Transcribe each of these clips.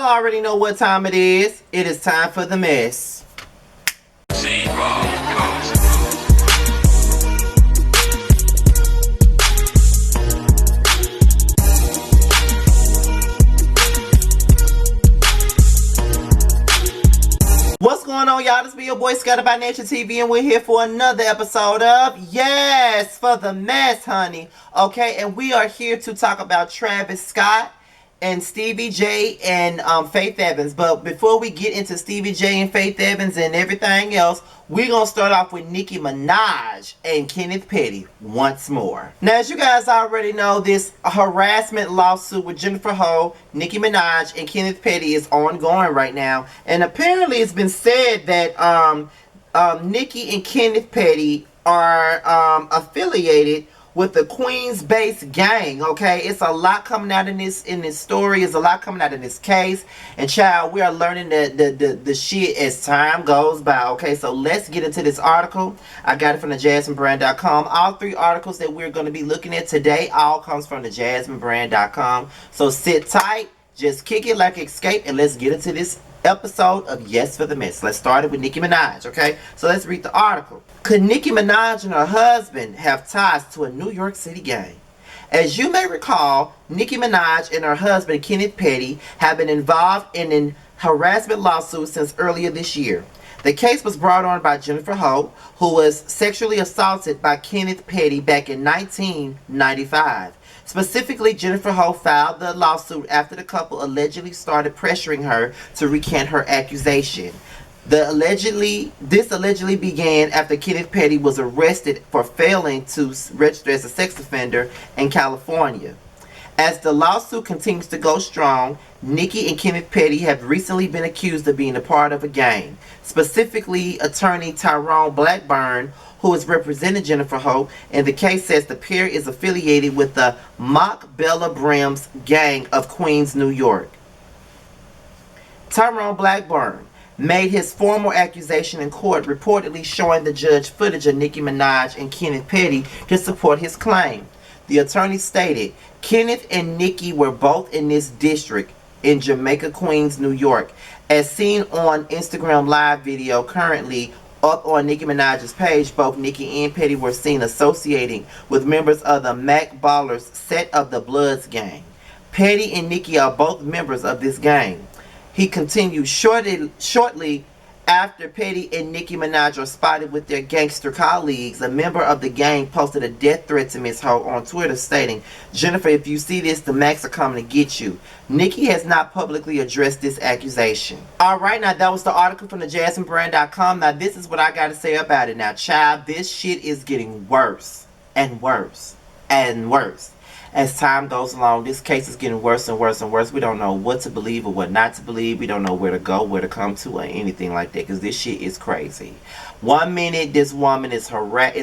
already know what time it is. It is time for the mess. What's going on, y'all? This be your boy Scattered by Nature TV, and we're here for another episode of Yes for the Mess, honey. Okay, and we are here to talk about Travis Scott and Stevie J and Faith Evans. But before we get into Stevie J and Faith Evans and everything else, we're going to start off with Nicki Minaj and Kenneth Petty once more. Now, as you guys already know, this harassment lawsuit with Jennifer Ho, Nicki Minaj, and Kenneth Petty is ongoing right now. And apparently it's been said that Nicki and Kenneth Petty are affiliated with the Queens-based gang. Okay, it's a lot coming out in this story. It's a lot coming out in this case, and child, we are learning the shit as time goes by. Okay, so let's get into this article. I got it from the JasmineBrand.com. All three articles that we're going to be looking at today all comes from the JasmineBrand.com. So sit tight, just kick it like Escape, and let's get into this episode of Yes for the Mess. Let's start it with Nicki Minaj, okay? So let's read the article. Could Nicki Minaj and her husband have ties to a New York City gang? As you may recall, Nicki Minaj and her husband Kenneth Petty have been involved in an harassment lawsuit since earlier this year. The case was brought on by Jennifer Ho, who was sexually assaulted by Kenneth Petty back in 1995. Specifically, Jennifer Ho filed the lawsuit after the couple allegedly started pressuring her to recant her accusation. This allegedly began after Kenneth Petty was arrested for failing to register as a sex offender in California. As the lawsuit continues to go strong, Nicki and Kenneth Petty have recently been accused of being a part of a gang. Specifically, attorney Tyrone Blackburn, who has represented Jennifer Ho, and the case says the pair is affiliated with the Mock Bella Brims gang of Queens, New York. Tyrone Blackburn made his formal accusation in court, reportedly showing the judge footage of Nicki Minaj and Kenneth Petty to support his claim. The attorney stated, Kenneth and Nicki were both in this district in Jamaica, Queens, New York. As seen on Instagram Live video currently up on Nicki Minaj's page, both Nicki and Petty were seen associating with members of the Mac Ballers set of the Bloods gang. Petty and Nicki are both members of this gang. He continued, shortly after Petty and Nicki Minaj are spotted with their gangster colleagues, a member of the gang posted a death threat to Ms. Ho on Twitter stating, Jennifer, if you see this, the Macs are coming to get you. Nicki has not publicly addressed this accusation. Alright, now that was the article from the JasmineBrand.com. Now this is what I got to say about it. Now child, this shit is getting worse and worse and worse. As time goes along, this case is getting worse and worse and worse. We don't know what to believe or what not to believe. We don't know where to go, where to come to, or anything like that, because this shit is crazy. 1 minute this woman is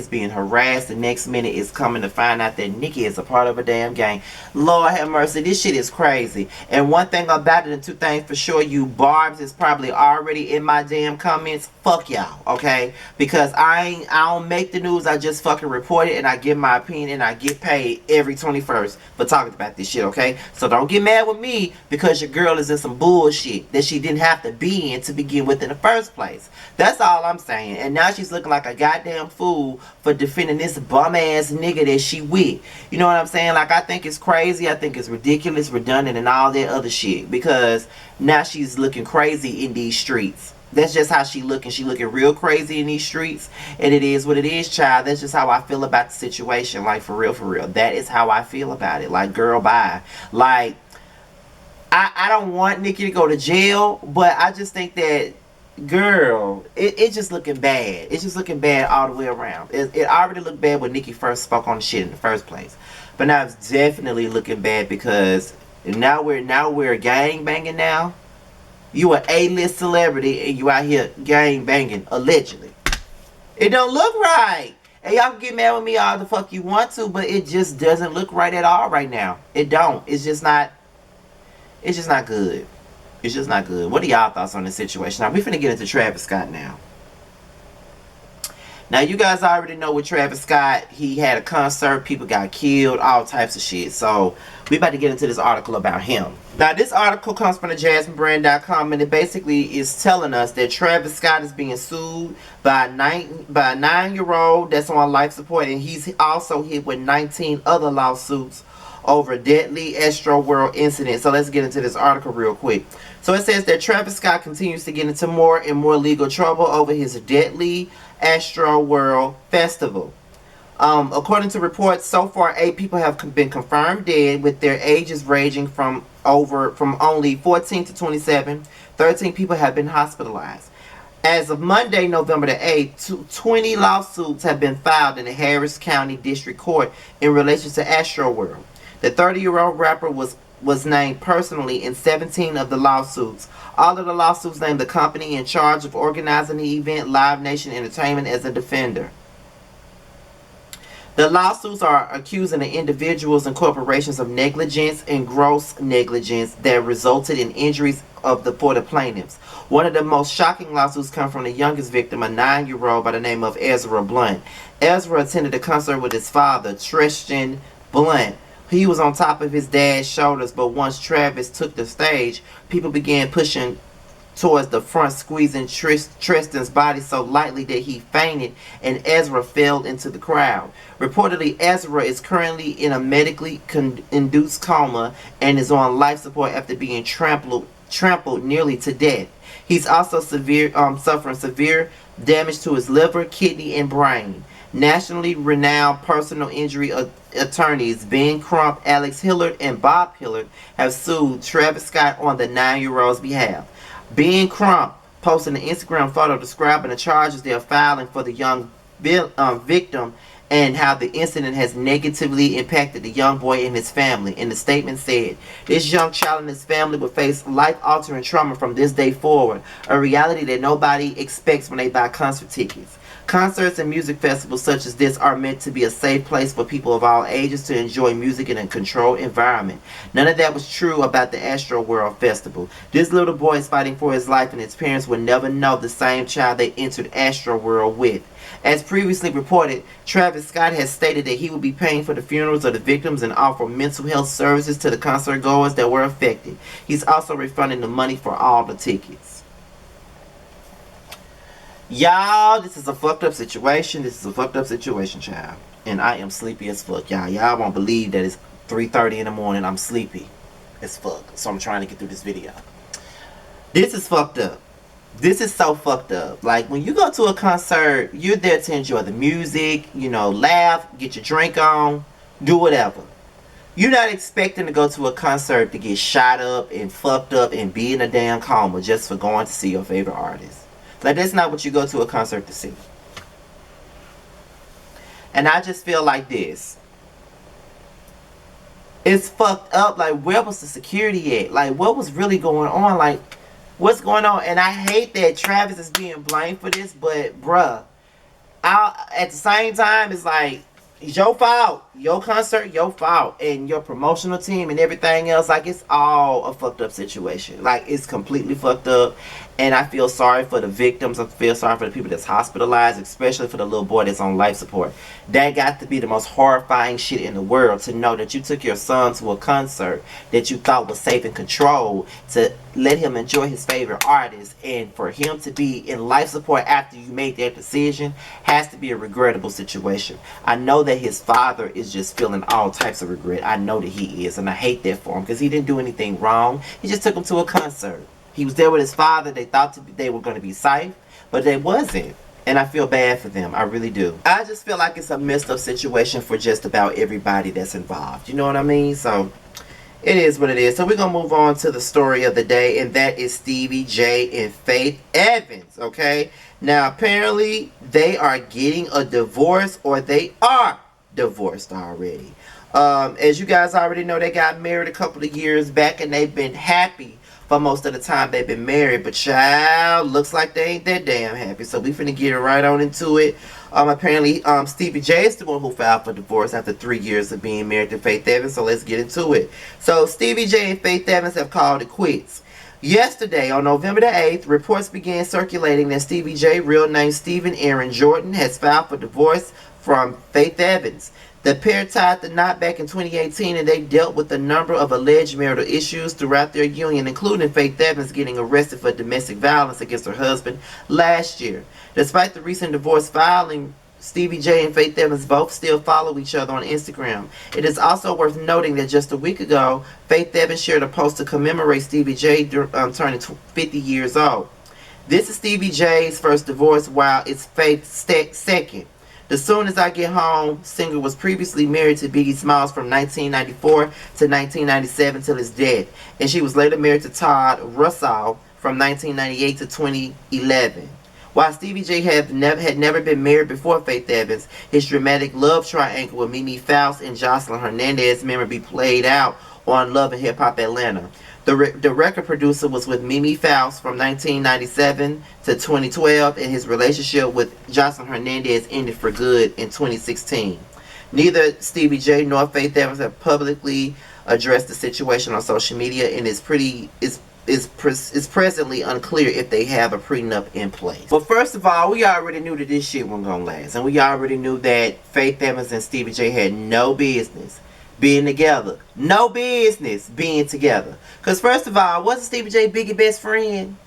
being harassed, the next minute is coming to find out that Nicki is a part of a damn gang. Lord have mercy, this shit is crazy. And one thing about it, and two things for sure, you barbs is probably already in my damn comments. Fuck y'all, okay? Because I don't make the news, I just fucking report it and I give my opinion and I get paid every 21st for talking about this shit, okay? So don't get mad with me because your girl is in some bullshit that she didn't have to be in to begin with in the first place. That's all I'm saying. And now she's looking like a goddamn fool for defending this bum ass nigga that she with. You know what I'm saying? Like, I think it's crazy, I think it's ridiculous, redundant, and all that other shit, because now she's looking crazy in these streets. That's just how she looking. She looking real crazy in these streets. And it is what it is, child. That's just how I feel about the situation. Like, for real, for real. That is how I feel about it. Like, girl, bye. Like, I don't want Nicki to go to jail, but I just think that, girl, it's just looking bad. It's just looking bad all the way around. It already looked bad when Nicki first spoke on the shit in the first place. But now it's definitely looking bad because now we're gang banging now. You an A-list celebrity and you out here gang banging, allegedly. It don't look right. And y'all can get mad with me all the fuck you want to, but it just doesn't look right at all right now. It don't. It's just not good. It's just not good. What are y'all thoughts on this situation? Now, we finna get into Travis Scott now. Now, you guys already know with Travis Scott, he had a concert, people got killed, all types of shit. So, we about to get into this article about him. Now, this article comes from the JasmineBrand.com, and it basically is telling us that Travis Scott is being sued by a 9-year-old that's on life support, and he's also hit with 19 other lawsuits over a deadly Astroworld incident. So let's get into this article real quick. So it says that Travis Scott continues to get into more and more legal trouble over his deadly Astroworld festival. According to reports, so far 8 people have been confirmed dead, with their ages ranging from only 14 to 27. 13 people have been hospitalized. As of Monday, November the 8th, 20 lawsuits have been filed in the Harris County District Court in relation to Astroworld. The 30-year-old rapper was named personally in 17 of the lawsuits. All of the lawsuits named the company in charge of organizing the event, Live Nation Entertainment, as a defender. The lawsuits are accusing the individuals and corporations of negligence and gross negligence that resulted in injuries for the plaintiffs. One of the most shocking lawsuits come from the youngest victim, a 9-year-old by the name of Ezra Blunt. Ezra attended a concert with his father, Tristan Blunt. He was on top of his dad's shoulders, but once Travis took the stage, people began pushing towards the front, squeezing Tristan's body so lightly that he fainted, and Ezra fell into the crowd. Reportedly, Ezra is currently in a medically induced coma and is on life support after being trampled nearly to death. He's also suffering severe damage to his liver, kidney, and brain. Nationally renowned personal injury attorneys Ben Crump, Alex Hillard, and Bob Hillard have sued Travis Scott on the 9-year-old's behalf. Ben Crump posted an Instagram photo describing the charges they are filing for the young victim and how the incident has negatively impacted the young boy and his family. And the statement said, "This young child and his family will face life-altering trauma from this day forward, a reality that nobody expects when they buy concert tickets. Concerts and music festivals such as this are meant to be a safe place for people of all ages to enjoy music in a controlled environment. None of that was true about the Astroworld Festival. This little boy is fighting for his life, and his parents will never know the same child they entered Astroworld with." As previously reported, Travis Scott has stated that he will be paying for the funerals of the victims and offer mental health services to the concert goers that were affected. He's also refunding the money for all the tickets. Y'all, this is a fucked up situation. This is a fucked up situation, child. And I am sleepy as fuck, y'all. Y'all won't believe that it's 3:30 in the morning. I'm sleepy as fuck. So I'm trying to get through this video. This is fucked up. This is so fucked up. Like, when you go to a concert, you're there to enjoy the music, laugh, get your drink on, do whatever. You're not expecting to go to a concert to get shot up and fucked up and be in a damn coma just for going to see your favorite artist. Like, that's not what you go to a concert to see. And I just feel like this. It's fucked up. Like, where was the security at? Like, what was really going on? Like, what's going on? And I hate that Travis is being blamed for this, but bruh, at the same time, it's like, it's your fault. Your concert, your fault. And your promotional team and everything else, like, it's all a fucked up situation. Like, it's completely fucked up. And I feel sorry for the victims. I feel sorry for the people that's hospitalized, especially for the little boy that's on life support. That got to be the most horrifying shit in the world, to know that you took your son to a concert that you thought was safe and controlled to let him enjoy his favorite artist, and for him to be in life support after you made that decision has to be a regrettable situation. I know that his father is just feeling all types of regret. I know that he is, and I hate that for him, because he didn't do anything wrong. He just took him to a concert. He was there with his father. They thought they were going to be safe, but they wasn't. And I feel bad for them. I really do. I just feel like it's a messed up situation for just about everybody that's involved. You know what I mean? So, it is what it is. So, we're going to move on to the story of the day, and that is Stevie J and Faith Evans, okay? Now, apparently, they are getting a divorce, or they are divorced already. As you guys already know, they got married a couple of years back, and they've been happy for most of the time they've been married, but child, looks like they ain't that damn happy. So we finna get right on into it. Apparently, Stevie J is the one who filed for divorce after 3 years of being married to Faith Evans. So let's get into it. So Stevie J and Faith Evans have called it quits. Yesterday, on November the 8th, reports began circulating that Stevie J, real name Stephen Aaron Jordan, has filed for divorce from Faith Evans. The pair tied the knot back in 2018, and they dealt with a number of alleged marital issues throughout their union, including Faith Evans getting arrested for domestic violence against her husband last year. Despite the recent divorce filing, Stevie J and Faith Evans both still follow each other on Instagram. It is also worth noting that just a week ago, Faith Evans shared a post to commemorate Stevie J turning 50 years old. This is Stevie J's first divorce, while it's Faith's second. The Soon As I Get Home singer was previously married to Biggie Smalls from 1994 to 1997 till his death, and she was later married to Todd Russell from 1998 to 2011. While Stevie J had never been married before Faith Evans, his dramatic love triangle with Mimi Faust and Jocelyn Hernandez memory played out on Love and Hip Hop Atlanta. The record producer was with Mimi Faust from 1997 to 2012, and his relationship with Jocelyn Hernandez ended for good in 2016. Neither Stevie J nor Faith Evans have publicly addressed the situation on social media, and it's presently unclear if they have a prenup in place. But first of all, we already knew that this shit wasn't gonna last, and we already knew that Faith Evans and Stevie J had no business being together. No business being together. Because first of all, wasn't Stevie J Biggie best friend?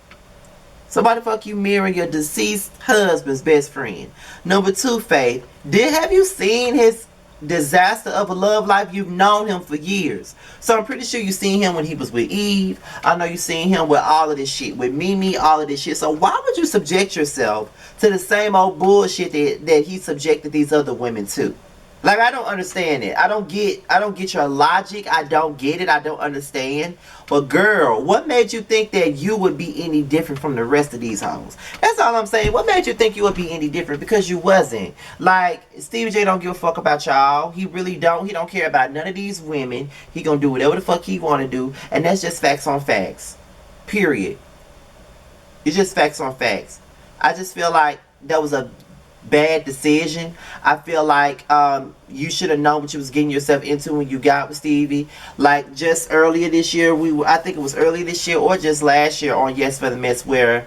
So why the fuck you marrying your deceased husband's best friend? Number two, Faith, have you seen his disaster of a love life? You've known him for years, so I'm pretty sure you seen him when he was with Eve. I know you seen him with all of this shit, with Mimi, all of this shit. So why would you subject yourself to the same old bullshit that he subjected these other women to? Like, I don't understand it. I don't get your logic. I don't get it. I don't understand. But girl, what made you think that you would be any different from the rest of these hoes? That's all I'm saying. What made you think you would be any different? Because you wasn't. Like, Stevie J don't give a fuck about y'all. He really don't. He don't care about none of these women. He gonna do whatever the fuck he wanna do. And that's just facts on facts. Period. It's just facts on facts. I just feel like that was a bad decision. I feel like you should have known what you was getting yourself into when you got with Stevie. Like, just earlier this year, I think it was earlier this year or just last year on Yes for the Mess, where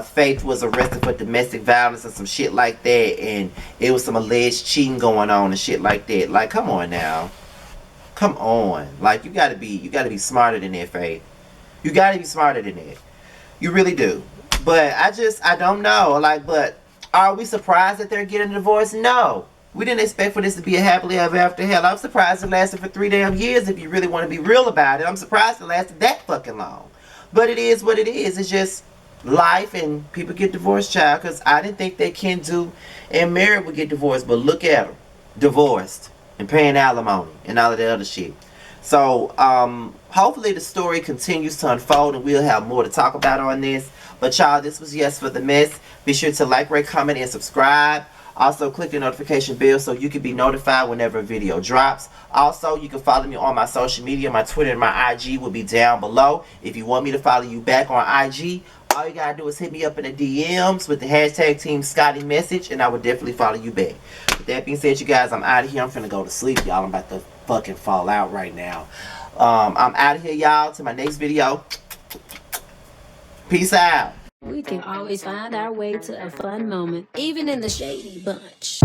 Faith was arrested for domestic violence and some shit like that, and it was some alleged cheating going on and shit like that. Like, come on now. Come on. Like, you gotta be smarter than that, Faith. You gotta be smarter than that. You really do. But I don't know. Like, but are we surprised that they're getting a divorce? No. We didn't expect for this to be a happily ever after. Hell, I'm surprised it lasted for 3 damn years. If you really want to be real about it, I'm surprised it lasted that fucking long. But it is what it is. It's just life, and people get divorced, child. Because I didn't think that Kendu and Mary would get divorced. But look at them. Divorced. And paying alimony. And all of that other shit. So, hopefully the story continues to unfold, and we'll have more to talk about on this. But y'all, this was Yes for the Mess. Be sure to like, rate, comment, and subscribe. Also, click the notification bell so you can be notified whenever a video drops. Also, you can follow me on my social media. My Twitter and my IG will be down below. If you want me to follow you back on IG, all you gotta do is hit me up in the DMs with the hashtag Team Scotty message, and I will definitely follow you back. With that being said, you guys, I'm out of here. I'm finna go to sleep, y'all. I'm about to fucking fall out right now. I'm out of here, y'all. To my next video. Peace out. We can always find our way to a fun moment, even in the shady bunch.